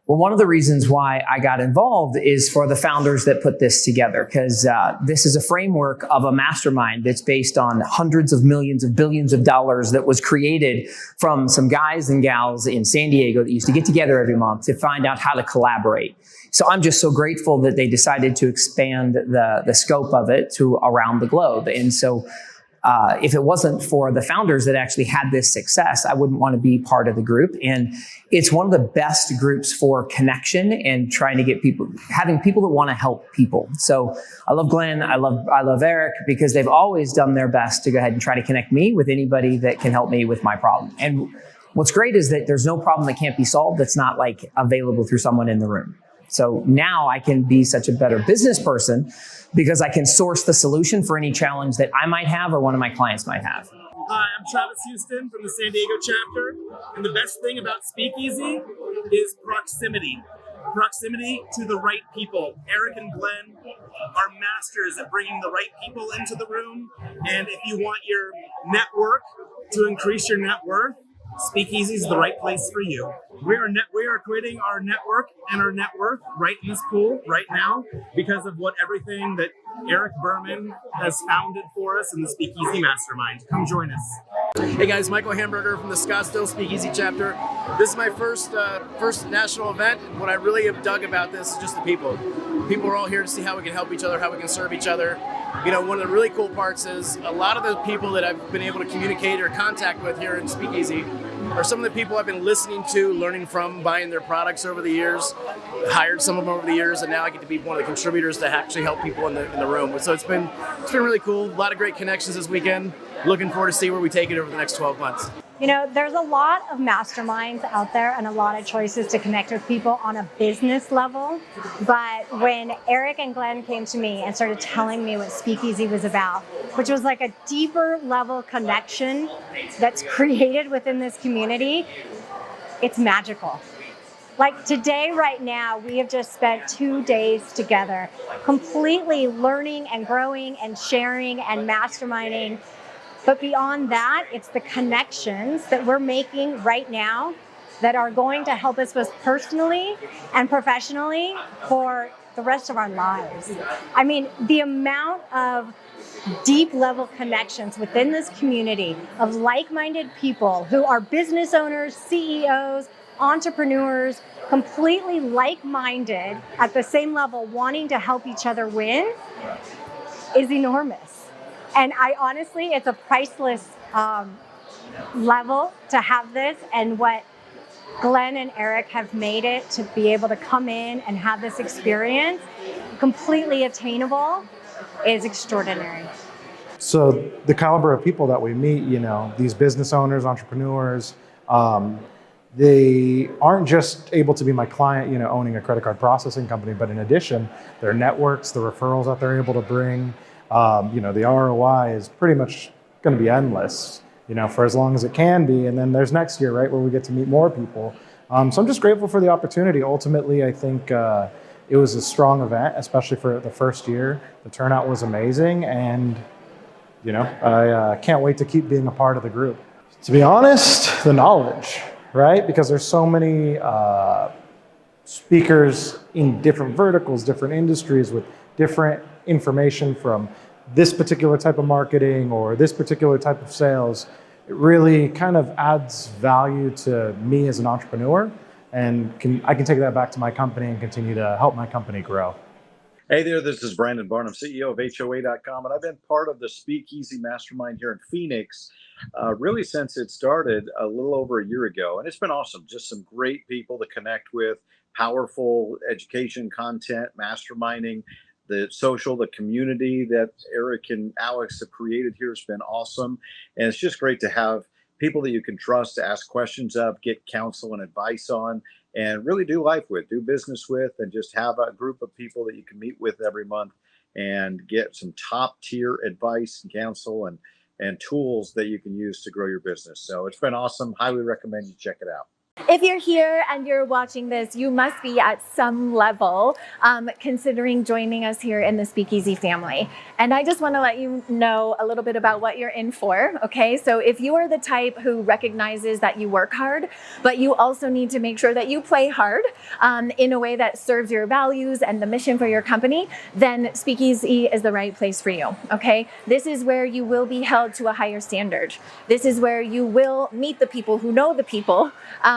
Well, one of the reasons why I got involved is for the founders that put this together, because this is a framework of a mastermind that's based on hundreds of millions of billions of dollars that was created from some guys and gals in San Diego that used to get together every month to find out how to collaborate. So I'm just so grateful that they decided to expand the scope of it to around the globe. And so if it wasn't for the founders that actually had this success, I wouldn't want to be part of the group. And it's one of the best groups for connection and trying to get people, having people that want to help people. So I love Glenn. I love Eric, because they've always done their best to go ahead and try to connect me with anybody that can help me with my problem. And what's great is that there's no problem that can't be solved that's not like available through someone in the room. So now I can be such a better business person because I can source the solution for any challenge that I might have or one of my clients might have. Hi, I'm Travis Houston from the San Diego chapter. And the best thing about Speakeasy is proximity. Proximity to the right people. Eric and Glenn are masters at bringing the right people into the room. And if you want your network to increase your net worth, Speakeasy is the right place for you. We are creating our network and our net worth right in this pool right now because of everything that Eric Berman has founded for us in the Speakeasy Mastermind. Come join us. Hey guys, Michael Hamburger from the Scottsdale Speakeasy chapter. This is my first national event. What I really have dug about this is just the people. People are all here to see how we can help each other, how we can serve each other. You know, one of the really cool parts is a lot of the people that I've been able to communicate or contact with here in Speakeasy are some of the people I've been listening to, learning from, buying their products over the years, hired some of them over the years, and now I get to be one of the contributors to actually help people in the room. So it's been really cool. A lot of great connections this weekend. Looking forward to see where we take it over the next 12 months. You know, there's a lot of masterminds out there and a lot of choices to connect with people on a business level. But when Eric and Glenn came to me and started telling me what Speakeasy was about, which was like a deeper level connection that's created within this community, it's magical. Like today, right now, we have just spent 2 days together, completely learning and growing and sharing and masterminding. But beyond that, it's the connections that we're making right now that are going to help us both personally and professionally for the rest of our lives. I mean, the amount of deep level connections within this community of like-minded people who are business owners, CEOs, entrepreneurs, completely like-minded at the same level, wanting to help each other win, is enormous. And I honestly, it's a priceless level to have this, and what Glenn and Eric have made it to be able to come in and have this experience completely attainable is extraordinary. So the caliber of people that we meet, you know, these business owners, entrepreneurs, they aren't just able to be my client, you know, owning a credit card processing company, but in addition, their networks, the referrals that they're able to bring, you know, the ROI is pretty much going to be endless, you know, for as long as it can be. And then there's next year, right, where we get to meet more people. So I'm just grateful for the opportunity. Ultimately, I think it was a strong event, especially for the first year. The turnout was amazing. And, you know, I can't wait to keep being a part of the group. To be honest, the knowledge, right? Because there's so many speakers in different verticals, different industries with different information from this particular type of marketing or this particular type of sales. It really kind of adds value to me as an entrepreneur, and I can take that back to my company and continue to help my company grow. Hey there, this is Brandon Barnum, CEO of HOA.com, and I've been part of the Speakeasy Mastermind here in Phoenix really since it started a little over a year ago. And it's been awesome. Just some great people to connect with, powerful education content, masterminding. The social, the community that Eric and Alex have created here has been awesome. And it's just great to have people that you can trust to ask questions of, get counsel and advice on, and really do life with, do business with, and just have a group of people that you can meet with every month and get some top tier advice and counsel and tools that you can use to grow your business. So it's been awesome. Highly recommend you check it out. If you're here and you're watching this, you must be at some level considering joining us here in the Speakeasy family. And I just want to let you know a little bit about what you're in for, okay? So if you are the type who recognizes that you work hard, but you also need to make sure that you play hard in a way that serves your values and the mission for your company, then Speakeasy is the right place for you, okay? This is where you will be held to a higher standard. This is where you will meet the people who know the people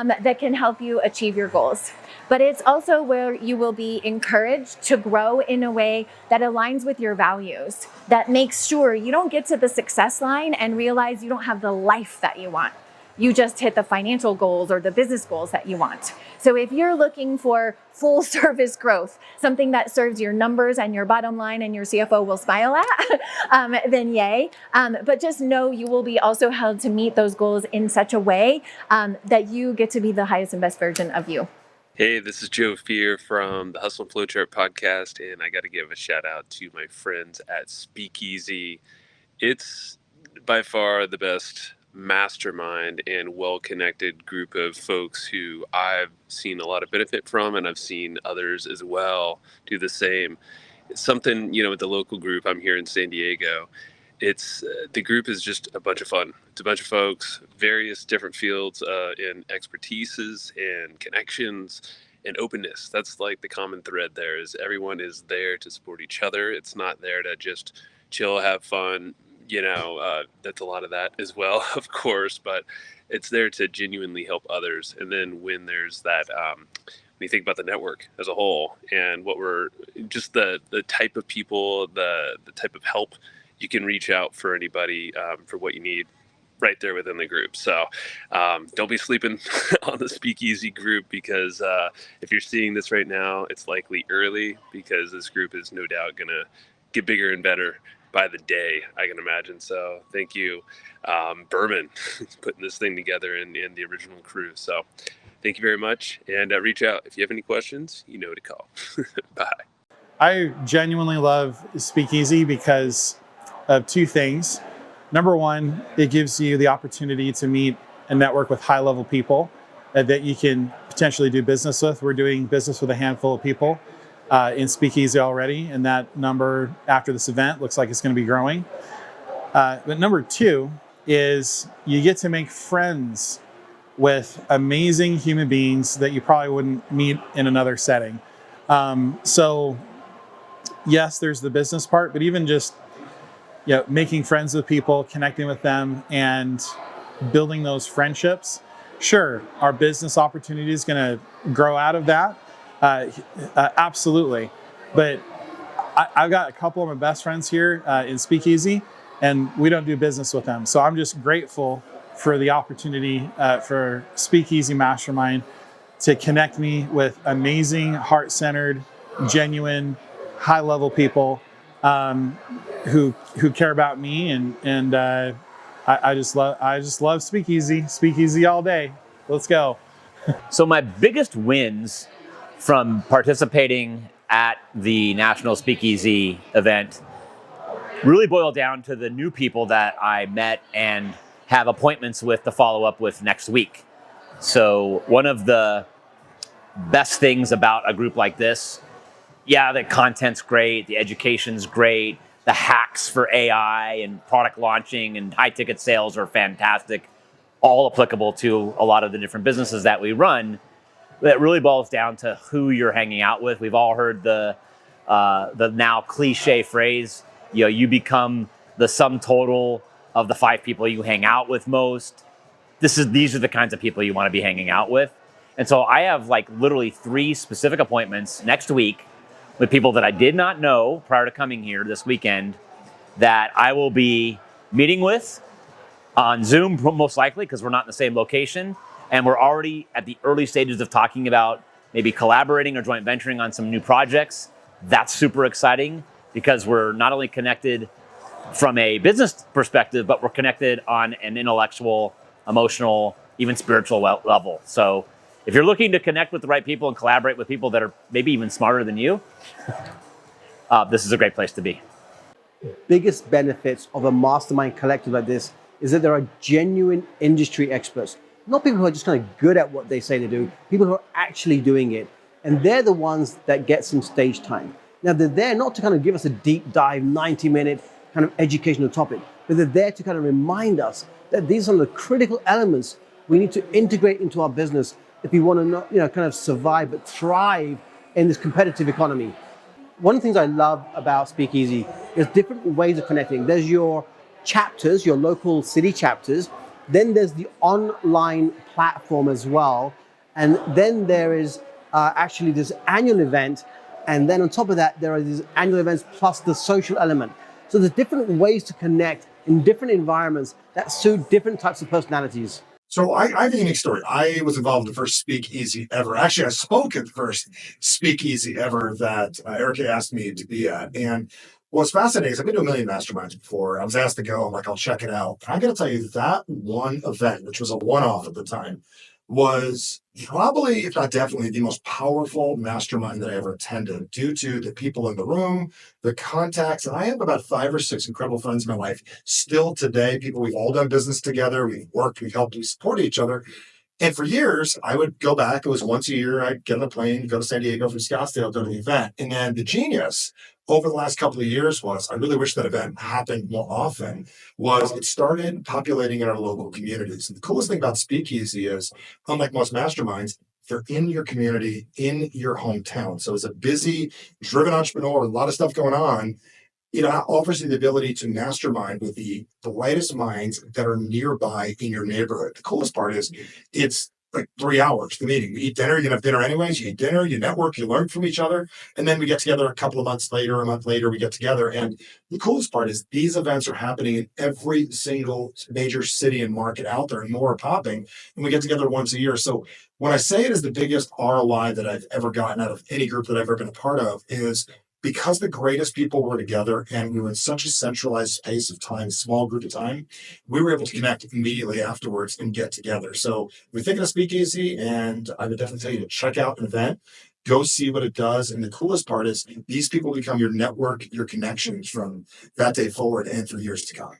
that can help you achieve your goals. But it's also where you will be encouraged to grow in a way that aligns with your values, that makes sure you don't get to the success line and realize you don't have the life that you want. You just hit the financial goals or the business goals that you want. So if you're looking for full service growth, something that serves your numbers and your bottom line and your CFO will smile at, then yay. But just know you will be also held to meet those goals in such a way that you get to be the highest and best version of you. Hey, this is Joe Fear from the Hustle and Flowchart podcast, and I got to give a shout out to my friends at Speakeasy. It's by far the best mastermind and well-connected group of folks who I've seen a lot of benefit from, and I've seen others as well do the same. It's something, with the local group, I'm here in San Diego. It's the group is just a bunch of fun. It's a bunch of folks, various different fields in expertises and connections and openness. That's like the common thread there is everyone is there to support each other. It's not there to just chill, have fun. That's a lot of that as well, of course, but it's there to genuinely help others. And then when there's that, when you think about the network as a whole and what we're just the type of people, the type of help you can reach out for anybody for what you need right there within the group. So don't be sleeping on the Speakeasy group because if you're seeing this right now, it's likely early because this group is no doubt going to get bigger and better by the day, I can imagine. So thank you, Berman, putting this thing together and the original crew. So thank you very much. And reach out if you have any questions, you know to call. Bye. I genuinely love Speakeasy because of two things. Number one, it gives you the opportunity to meet and network with high-level people that you can potentially do business with. We're doing business with a handful of people in Speakeasy already, and that number after this event looks like it's going to be growing. But number two is you get to make friends with amazing human beings that you probably wouldn't meet in another setting. So yes, there's the business part, but even just making friends with people, connecting with them, and building those friendships. Sure, our business opportunity is going to grow out of that. Absolutely. But I've got a couple of my best friends here in Speakeasy, and we don't do business with them. So I'm just grateful for the opportunity for Speakeasy Mastermind to connect me with amazing, heart-centered, genuine, high-level people who care about me, and I just love Speakeasy all day. Let's go. So my biggest wins from participating at the National Speakeasy event really boil down to the new people that I met and have appointments with to follow up with next week. So one of the best things about a group like this, the content's great, the education's great, the hacks for AI and product launching and high ticket sales are fantastic, all applicable to a lot of the different businesses that we run. That really boils down to who you're hanging out with. We've all heard the now cliche phrase, you become the sum total of the 5 people you hang out with most. These are the kinds of people you want to be hanging out with. And so I have literally 3 specific appointments next week with people that I did not know prior to coming here this weekend that I will be meeting with on Zoom, most likely, because we're not in the same location. And we're already at the early stages of talking about maybe collaborating or joint venturing on some new projects. That's super exciting because we're not only connected from a business perspective, but we're connected on an intellectual, emotional, even spiritual level. So if you're looking to connect with the right people and collaborate with people that are maybe even smarter than you, this is a great place to be. Biggest benefits of a mastermind collective like this is that there are genuine industry experts not people who are just kind of good at what they say they do, people who are actually doing it. And they're the ones that get some stage time. Now, they're there not to kind of give us a deep dive, 90-minute kind of educational topic, but they're there to kind of remind us that these are the critical elements we need to integrate into our business if we want to not, kind of survive but thrive in this competitive economy. One of the things I love about Speakeasy is different ways of connecting. There's your chapters, your local city chapters. Then there's the online platform as well. And then there is actually this annual event. And then on top of that, there are these annual events plus the social element. So there's different ways to connect in different environments that suit different types of personalities. So I have a unique story. I was involved in the first Speakeasy ever. Actually, I spoke at the first Speakeasy ever that Erica asked me to be at. And what's fascinating is I've been to a million masterminds before. I was asked to go. I'm like, I'll check it out. And I got to tell you, that one event, which was a one-off at the time, was probably, if not definitely, the most powerful mastermind that I ever attended due to the people in the room, the contacts. And I have about 5 or 6 incredible friends in my life still today, people we've all done business together, we've worked, we've helped, we support each other. And for years, I would go back. It was once a year. I'd get on a plane, go to San Diego from Scottsdale, go to the event. And then the genius over the last couple of years was, I really wish that event happened more often, was it started populating in our local communities. And the coolest thing about Speakeasy is, unlike most masterminds, they're in your community, in your hometown. So as a busy, driven entrepreneur with a lot of stuff going on, it offers you the ability to mastermind with the brightest minds that are nearby in your neighborhood. The coolest part is it's like 3 hours, the meeting. We eat dinner, you have dinner anyways, you eat dinner, you network, you learn from each other. And then we get together a couple of months later, a month later, we get together. And the coolest part is these events are happening in every single major city and market out there, and more are popping. And we get together once a year. So when I say it is the biggest ROI that I've ever gotten out of any group that I've ever been a part of, is because the greatest people were together and we were in such a centralized space of time, small group of time, we were able to connect immediately afterwards and get together. So we're thinking of Speakeasy, and I would definitely tell you to check out an event, go see what it does. And the coolest part is these people become your network, your connections from that day forward and for years to come.